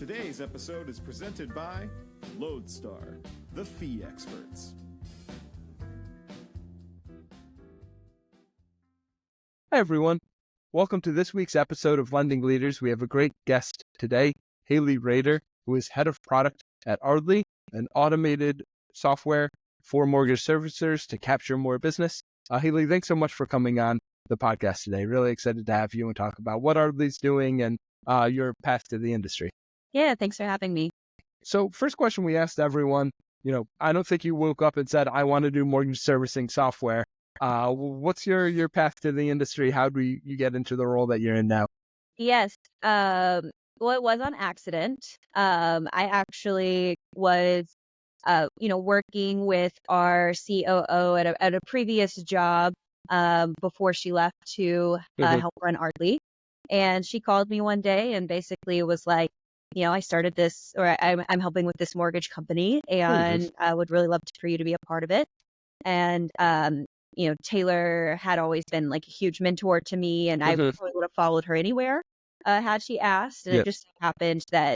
Today's episode is presented by Lodestar, the fee experts. Hi, everyone. Welcome to this week's episode of Lending Leaders. We have a great guest today, Haley Rader, who is head of product at Ardley, an automated software for mortgage servicers to capture more business. Haley, thanks so much for coming on the podcast today. Really excited to have you and talk about what Ardley's doing and your path to the industry. Yeah, thanks for having me. So first question we asked everyone, I don't think you woke up and said, I want to do mortgage servicing software. What's your path to the industry? How do you get into the role that you're in now? Yes. Well, it was on accident. I actually was, working with our COO at a previous job before she left to help run Ardley. And she called me one day and basically was like, I started this, or I'm helping with this mortgage company, and I would really love for you to be a part of it. And Taylor had always been like a huge mentor to me, and I probably would have followed her anywhere had she asked. And it just happened that,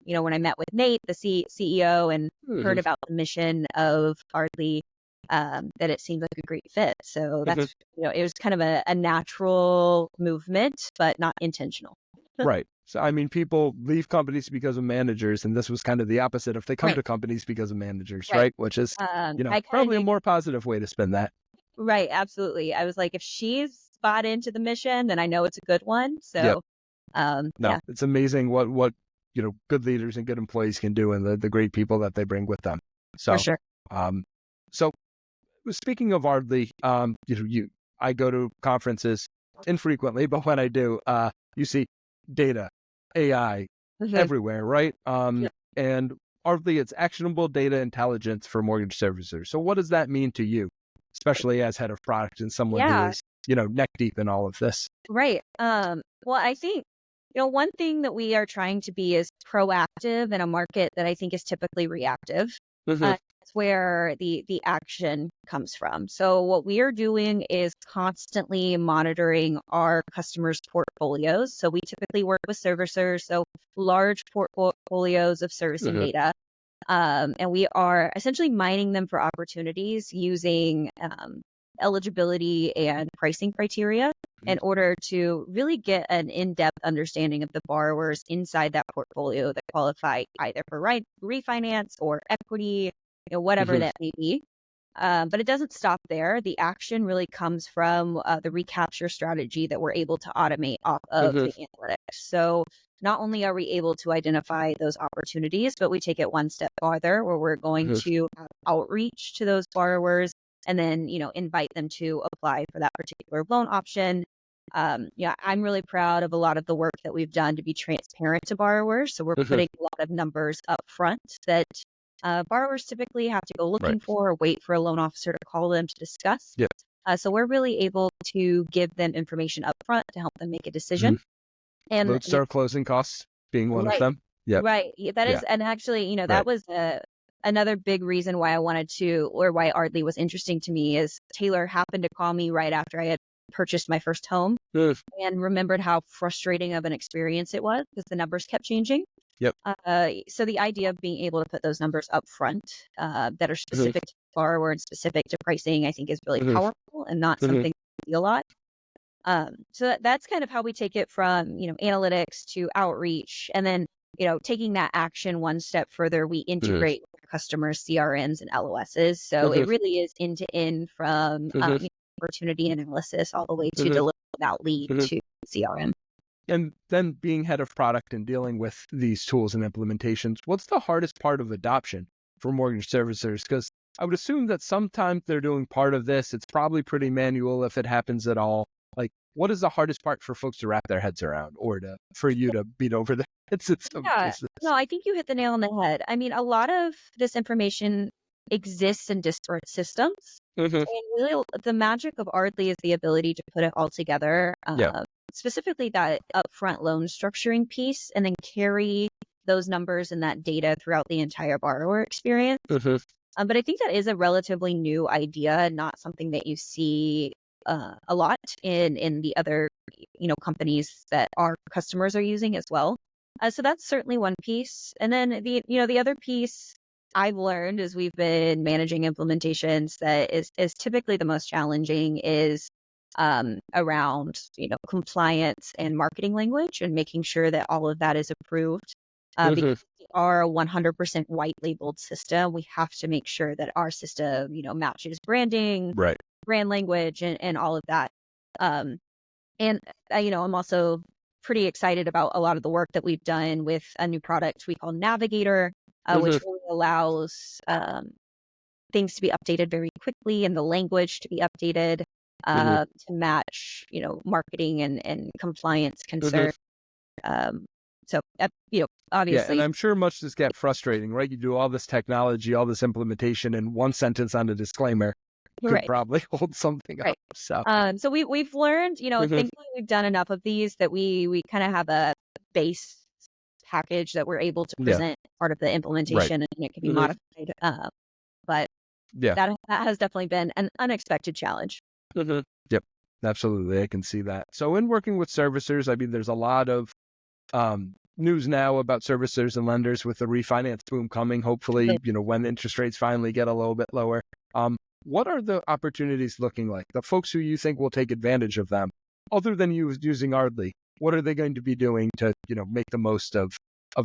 when I met with Nate, the CEO, and heard about the mission of Ardley, that it seemed like a great fit. So that's, it was kind of a natural movement, but not intentional. Right. So, people leave companies because of managers, and this was kind of the opposite. If they come to companies because of managers, right? Which is, probably a more positive way to spin that. Right. Absolutely. I was like, if she's bought into the mission, then I know it's a good one. So, it's amazing what good leaders and good employees can do, and the great people that they bring with them. So, for sure. So speaking of Ardley, I go to conferences infrequently, but when I do, you see data, AI everywhere, right? And Ardley, it's actionable data intelligence for mortgage servicers. So what does that mean to you, especially as head of product and someone who is, neck deep in all of this? Right. Well, I think, one thing that we are trying to be is proactive in a market that I think is typically reactive. That's where the action comes from. So what we are doing is constantly monitoring our customers' portfolios. So we typically work with servicers, so large portfolios of servicing data. And we are essentially mining them for opportunities using eligibility and pricing criteria in order to really get an in-depth understanding of the borrowers inside that portfolio that qualify either for refinance or equity, whatever that may be. But it doesn't stop there. The action really comes from the recapture strategy that we're able to automate off of the analytics. So not only are we able to identify those opportunities, but we take it one step farther where we're going to have outreach to those borrowers and then, invite them to apply for that particular loan option. I'm really proud of a lot of the work that we've done to be transparent to borrowers. So we're putting a lot of numbers up front that borrowers typically have to go looking for or wait for a loan officer to call them to discuss. So we're really able to give them information up front to help them make a decision. And Lodestar closing costs being one of them. Right. That is, and actually, that was another big reason why I wanted to, or why Ardley was interesting to me, is Taylor happened to call me right after I had purchased my first home and remembered how frustrating of an experience it was because the numbers kept changing. So the idea of being able to put those numbers up front that are specific to the borrower and specific to pricing, I think is really powerful and not something we see a lot. So that's kind of how we take it from, analytics to outreach. And then, taking that action one step further, we integrate with customers, CRMs and LOSs. So it really is end to end from opportunity analysis all the way to deliver that lead to CRM. And then being head of product and dealing with these tools and implementations, what's the hardest part of adoption for mortgage servicers? Because I would assume that sometimes they're doing part of this. It's probably pretty manual if it happens at all. Like, what is the hardest part for folks to wrap their heads around, or for you to beat over their heads in some cases? No, I think you hit the nail on the head. A lot of this information exists in disparate systems. And really, the magic of Ardley is the ability to put it all together. Specifically that upfront loan structuring piece, and then carry those numbers and that data throughout the entire borrower experience. But I think that is a relatively new idea, not something that you see a lot in the other, companies that our customers are using as well. So that's certainly one piece. And then the other piece I've learned as we've been managing implementations that is typically the most challenging is around, compliance and marketing language and making sure that all of that is approved. Hmm. Because we are a 100% white labeled system, we have to make sure that our system, matches branding, Right. brand language, and all of that. Um, and I'm also pretty excited about a lot of the work that we've done with a new product we call Navigator, Hmm. which really allows things to be updated very quickly and the language to be updated Hmm. to match, marketing and compliance Hmm. concerns. Um, so, Yeah, and obviously, I'm sure much just get frustrating, right? You do all this technology, all this implementation, and one sentence on a disclaimer could right, probably hold something up. right. So, So we've learned, hmm, thankfully we've done enough of these that we kind of have a base package that we're able to yeah, present part of the right. implementation, and it can be Hmm. modified. But Yeah. that has definitely been an unexpected challenge. Hmm. Yep. Absolutely. I can see that. So, in working with servicers, I mean, there's a lot of news now about servicers and lenders with the refinance boom coming. Hopefully, when interest rates finally get a little bit lower. What are the opportunities looking like? The folks who you think will take advantage of them, other than you using Ardley, what are they going to be doing to, make the most of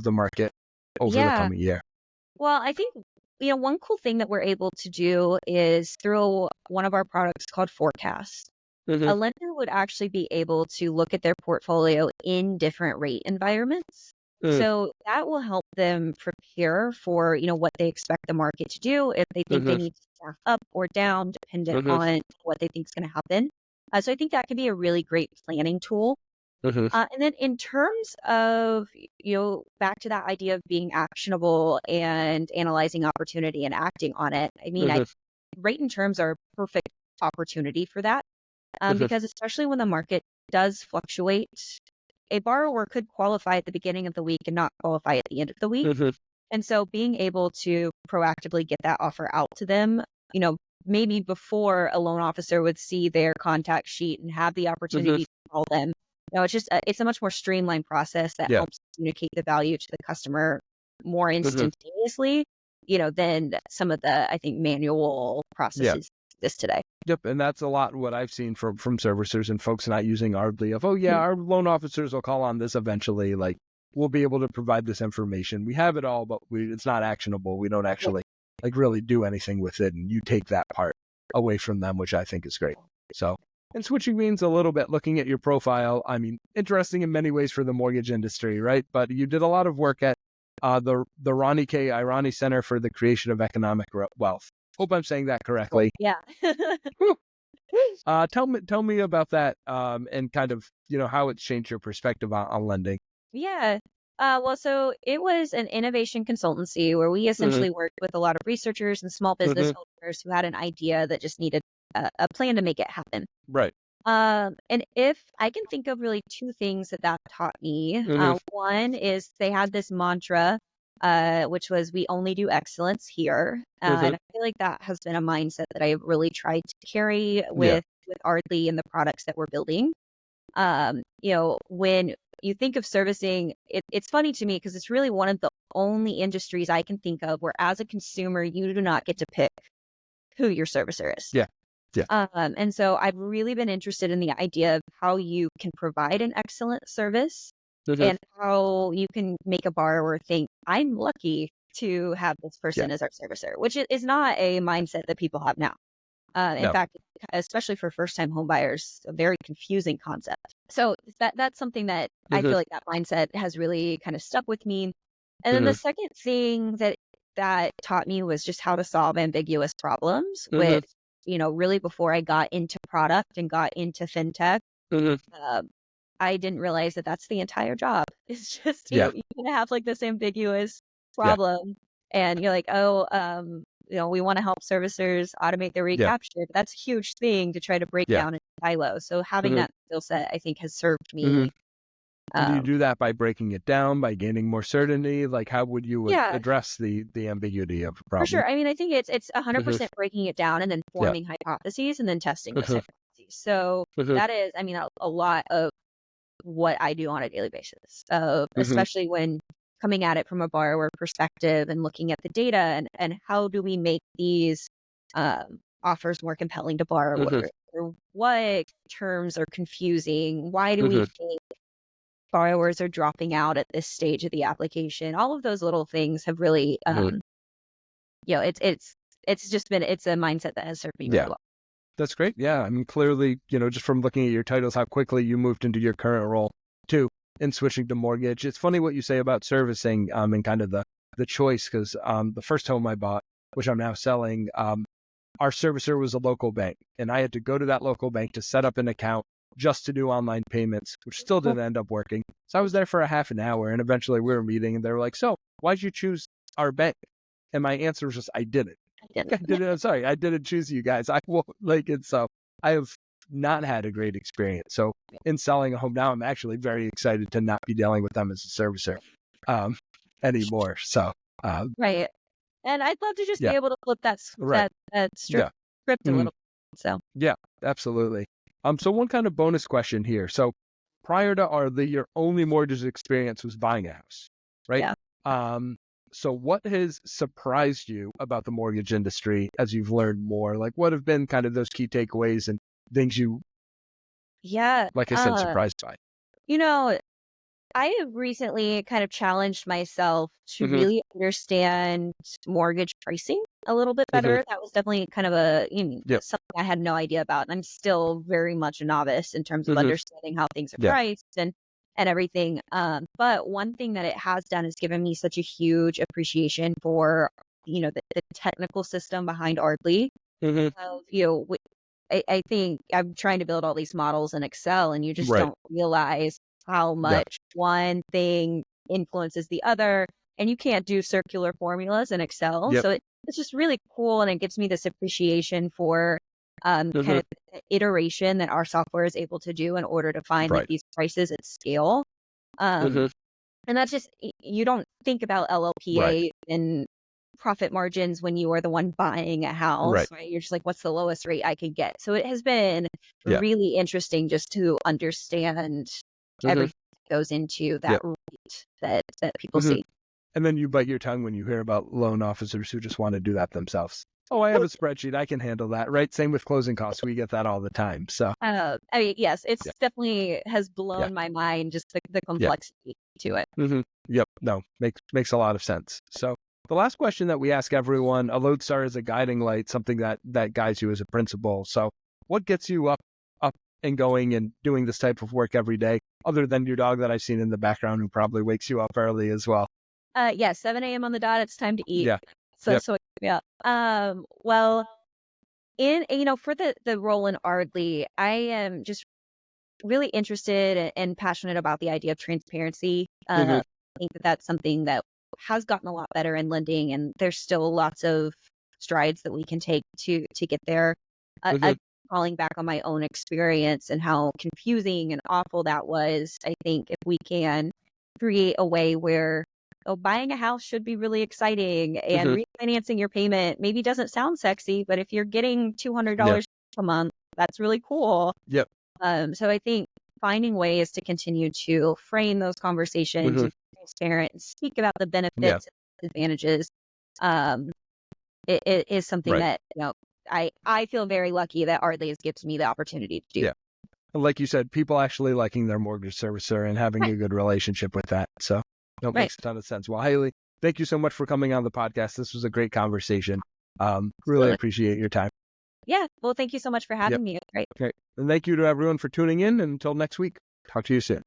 the market over the Yeah. coming year? Well, I think, one cool thing that we're able to do is through one of our products called Forecast. Hmm. A lender would actually be able to look at their portfolio in different rate environments. So that will help them prepare for, what they expect the market to do, if they think they Hmm. need to staff up or down, dependent Hmm. on what they think is going to happen. So I think that can be a really great planning tool. Hmm. And then in terms of, back to that idea of being actionable and analyzing opportunity and acting on it. I mean, Hmm. rate and terms are a perfect opportunity for that. Hmm. Because especially when the market does fluctuate, a borrower could qualify at the beginning of the week and not qualify at the end of the week. Hmm. And so being able to proactively get that offer out to them, maybe before a loan officer would see their contact sheet and have the Hmm. opportunity to call them. It's just it's a much more streamlined process that Yeah. helps communicate the value to the customer more Hmm. instantaneously, than some of the, I think, manual Yeah. processes this today. Yep, and that's a lot what I've seen from servicers and folks not using Ardley of, oh yeah, Mhm. our loan officers will call on this eventually. Like we'll be able to provide this information. We have it all, but it's not actionable. We don't actually like really do anything with it, and you take that part away from them, which I think is great. So, and switching means a little bit, looking at your profile. I mean, interesting in many ways for the mortgage industry, right? But you did a lot of work at the Ronnie K. Irani Center for the Creation of Economic Wealth. Hope I'm saying that correctly. Yeah. Whew. Tell me about that, and kind of, how it's changed your perspective on lending. Yeah. Well, so it was an innovation consultancy where we Hmm. essentially worked with a lot of researchers and small business Hmm. owners who had an idea that just needed a plan to make it happen. Right. And if I can think of really two things that taught me, Hmm. one is they had this mantra, which was "We only do excellence here," Hmm. and I feel like that has been a mindset that I have really tried to carry Yeah. with Ardley and the products that we're building. When you think of servicing, it's funny to me because it's really one of the only industries I can think of where, as a consumer, you do not get to pick who your servicer is. Yeah. Yeah. And so I've really been interested in the idea of how you can provide an excellent service Hmm. and how you can make a borrower think, I'm lucky to have this Yeah. person as our servicer, which is not a mindset that people have now. In No. fact, especially for first-time home buyers, a very confusing concept. So that's something that I Hmm. feel like that mindset has really kind of stuck with me. And then the Hmm. second thing that taught me was just how to solve ambiguous problems, Hmm. which, really before I got into product and got into fintech, Hmm. uh, I didn't realize that that's the entire job. It's just, Yeah. you can have like this ambiguous Yeah. problem and you're like, oh, we want to help servicers automate their Yeah. recapture. But that's a huge thing to try to break Yeah. down in silos. So having Hmm. that skill set, I think, has served Hmm. me. And do you Um, do that by breaking it down, by gaining more certainty? Like, how would you yeah, address the ambiguity of a for problem? sure. I mean, I think it's Hmm. 100% breaking it down and then Yeah. forming hypotheses and then testing those Hmm. hypotheses. So Hmm. that is, I mean, a lot of what I do on a daily basis, Mm-hmm. especially when coming at it from a borrower perspective and looking at the data and how do we make these offers more compelling to borrowers, Mm-hmm. or what terms are confusing, why do we Mm-hmm. think borrowers are dropping out at this stage of the application. All of those little things have really Mm-hmm. it's just been, it's a mindset that has served me Yeah. really well. That's great. Yeah. I mean, clearly, just from looking at your titles, how quickly you moved into your current role too, and switching to mortgage. It's funny what you say about servicing, and kind of the choice, because the first home I bought, which I'm now selling, our servicer was a local bank, and I had to go to that local bank to set up an account just to do online payments, which still didn't end up working. So I was there for a half an hour, and eventually we were meeting, and they were like, "So, why'd you choose our bank?" And my answer was just, "I didn't. I didn't. I'm sorry, I didn't choose you guys. I won't like it." So I have not had a great experience. So in selling a home now, I'm actually very excited to not be dealing with them as a servicer anymore. So Right. And I'd love to just be yeah, able to flip right, that yeah, script a mhm, little. So yeah, absolutely. So one kind of bonus question here. So prior to Ardley, your only mortgage experience was buying a house, right? yeah. Um, so what has surprised you about the mortgage industry as you've learned more? Like, what have been kind of those key takeaways and things you, Yeah. like I said, surprised by? You know, I have recently kind of challenged myself to Mm-hmm. really understand mortgage pricing a little bit Mm-hmm. better. That was definitely kind of Yep. something I had no idea about. And I'm still very much a novice in terms of Mm-hmm. understanding how things are Yeah. priced and everything. But one thing that it has done is given me such a huge appreciation for, the technical system behind Ardley. Mm-hmm. Of, I think I'm trying to build all these models in Excel, and you just Right. don't realize how Yeah. much one thing influences the other, and you can't do circular formulas in Excel. Yep. So it's just really cool, and it gives me this appreciation for Mm-hmm. kind of the iteration that our software is able to do in order to find like Right. these prices at scale. Um, Mm-hmm. and that's just, you don't think about Right. LLPA and profit margins when you are the one buying a house, Right. right? You're just like, what's the lowest rate I could get? So it has been Yeah. really interesting just to understand Mm-hmm. everything that goes into that Yep. rate that people Mm-hmm. see. And then you bite your tongue when you hear about loan officers who just want to do that themselves. Oh, I have a spreadsheet. I can handle that. Right. Same with closing costs. We get that all the time. So I mean, yes, it's yeah. definitely has Yeah. blown my mind, just the Yeah. complexity to it. Mm-hmm. Yep. No, makes a lot of sense. So the last question that we ask everyone, a lodestar is a guiding light, something that guides you as a principal. So what gets you up and going and doing this type of work every day, other than your dog that I've seen in the background who probably wakes you up early as well? Yeah, 7 a.m. on the dot, it's time to eat. Yeah. So Yep. so yeah. Well, for the role in Ardley, I am just really interested and passionate about the idea of transparency. Mm-hmm. I think that that's something that has gotten a lot better in lending, and there's still lots of strides that we can take to get there. Mm-hmm. Calling back on my own experience and how confusing and awful that was, I think if we can create a way where buying a house should be really exciting, and Mm-hmm. refinancing your payment maybe doesn't sound sexy, but if you're getting Yep. $200 a month, that's really cool. Yep. So I think finding ways to continue to frame those conversations Mm-hmm. and be transparent and speak about the Yeah. benefits and advantages, um, it is something Right. that, I feel very lucky that Ardley has given me the opportunity to do. Yeah. And like you said, people actually liking their mortgage servicer and having Right, a good relationship with that. So that right. makes a ton of sense. Well, Haley, thank you so much for coming on the podcast. This was a great conversation. Really Absolutely. appreciate your time. Yeah. Well, thank you so much for Yep. having me. It's great. Okay. And thank you to everyone for tuning in. And until next week, talk to you soon.